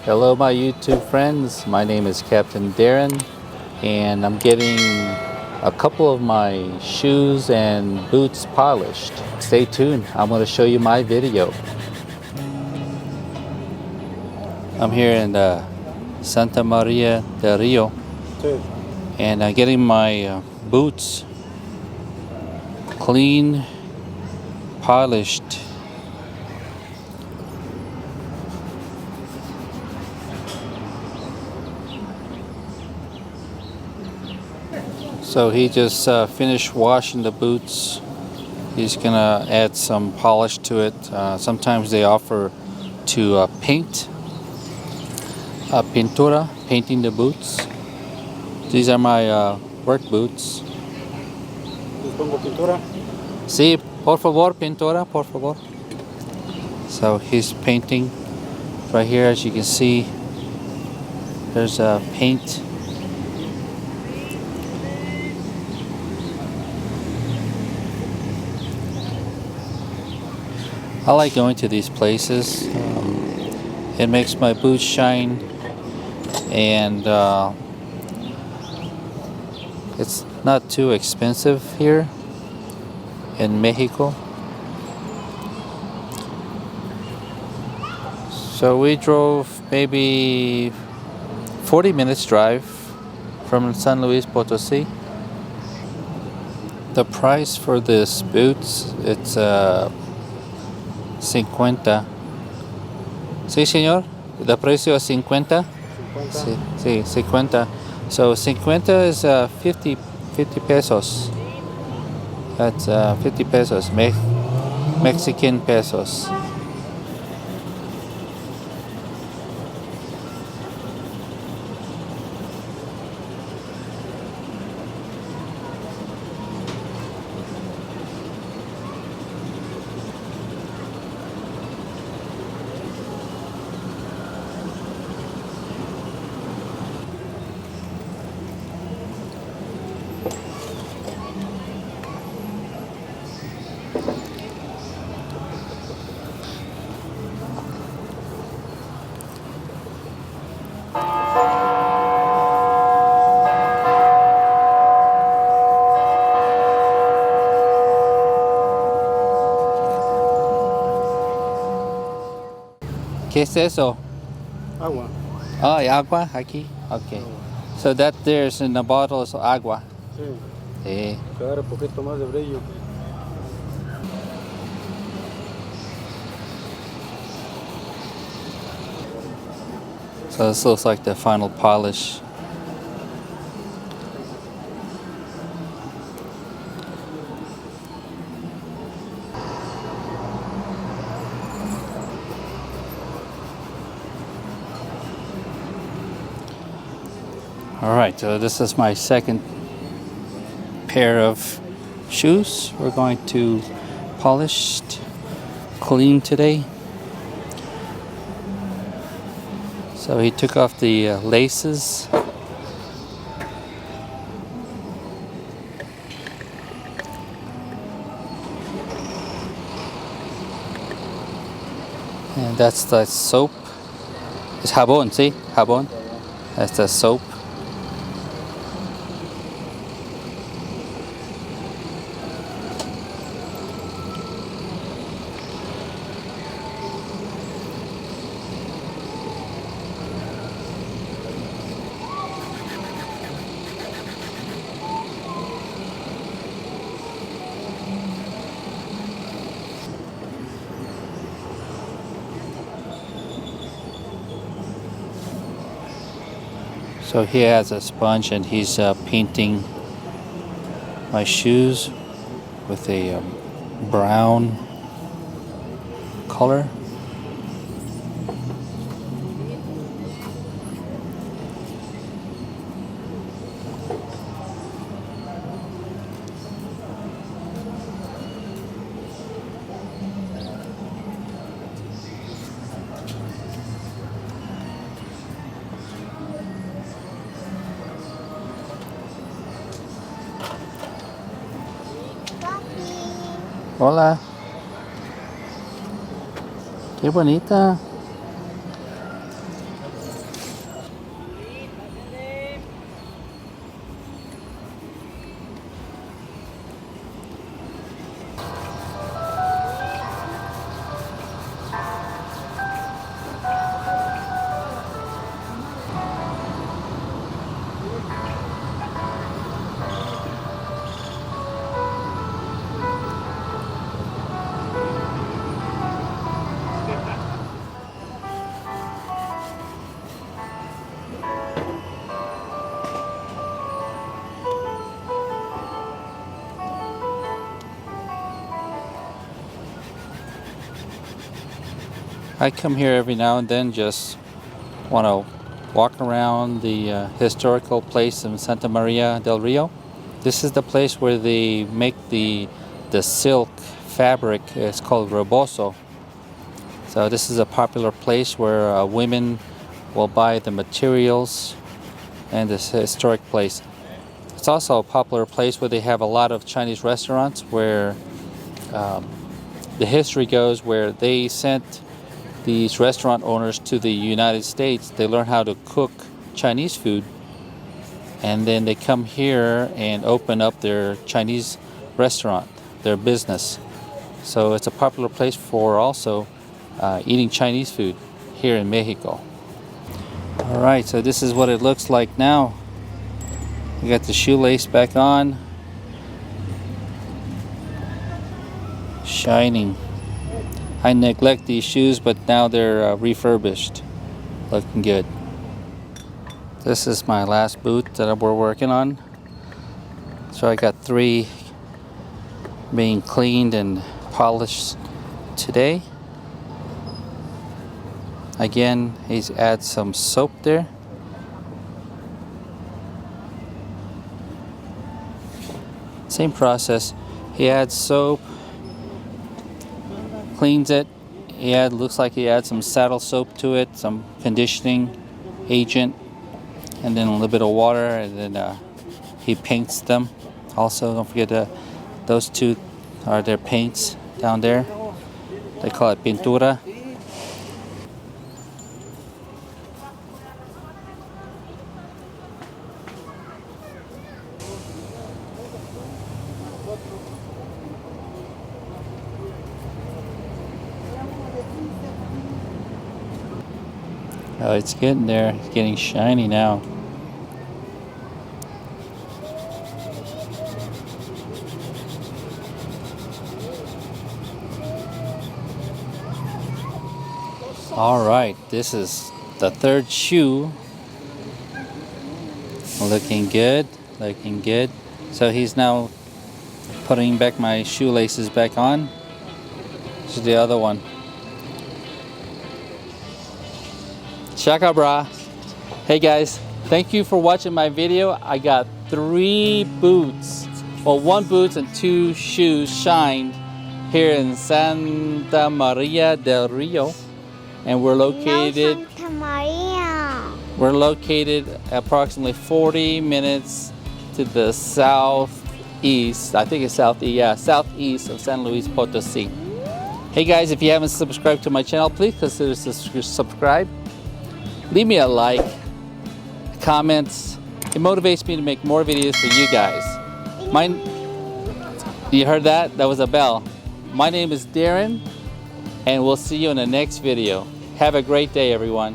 Hello, my YouTube friends. My name is Captain Darren, and I'm getting a couple of my shoes and boots polished. Stay tuned. I'm going to show you my video. I'm here in Santa Maria del Rio, and I'm getting my boots clean, polished. So he just finished washing the boots. He's gonna add some polish to it. Sometimes they offer to paint, pintura, painting the boots. These are my work boots. ¿Les pongo pintura? Sí, por favor, pintura, por favor. So he's painting right here, as you can see. There's paint. I like going to these places. It makes my boots shine, and it's not too expensive here in Mexico. So we drove maybe 40 minutes drive from San Luis Potosí. The price for this boots, it's 50. Sí, señor. The precio es 50. 50. Sí, sí, 50. So 50 is 50 pesos. That's 50 pesos, Mexican pesos. ¿Qué es eso? Agua. Oh, hay agua aquí. Okay. So that there's in the bottle is agua. Sí. Sí. Que agarre un poquito más de brillo. So this looks like the final polish. All right, so this is my second pair of shoes. We're going to polish, clean today. So he took off the laces. And that's the soap. It's jabón, see? Jabón. That's the soap. So he has a sponge and he's painting my shoes with a brown color. Hola. Qué bonita. I come here every now and then, just want to walk around the historical place in Santa Maria del Rio. This is the place where they make the silk fabric. It's called rebozo. So this is a popular place where women will buy the materials, and this historic place. It's also a popular place where they have a lot of Chinese restaurants where the history goes where they sent these restaurant owners to the United States. They learn how to cook Chinese food, and then they come here and open up their Chinese restaurant, their business. So it's a popular place for also eating Chinese food here in Mexico. All right, so this is what it looks like now. We got the shoelace back on, shining. I neglect these shoes, but now they're refurbished, looking good. This is my last boot that we're working on. So I got 3 being cleaned and polished today. Again, he's add some soap there. Same process. He adds soap, cleans it. Looks like he adds some saddle soap to it, some conditioning agent, and then a little bit of water, and then he paints them. Also, don't forget those 2 are their paints down there. They call it pintura. Oh, it's getting there. It's getting shiny now. All right, this is the 3rd shoe. Looking good, looking good. So he's now putting back my shoelaces back on. This is the other one. Shaka bra. Hey guys, thank you for watching my video. I got 3 boots. Well, 1 boots and 2 shoes shined here in Santa Maria del Rio. And we're located Santa Maria. We're located approximately 40 minutes to the southeast. I think it's southeast, yeah, southeast of San Luis Potosí. Hey guys, if you haven't subscribed to my channel, please consider subscribe. Leave me a like, comments. It motivates me to make more videos for you guys. You heard that? That was a bell. My name is Darren, and we'll see you in the next video. Have a great day, everyone.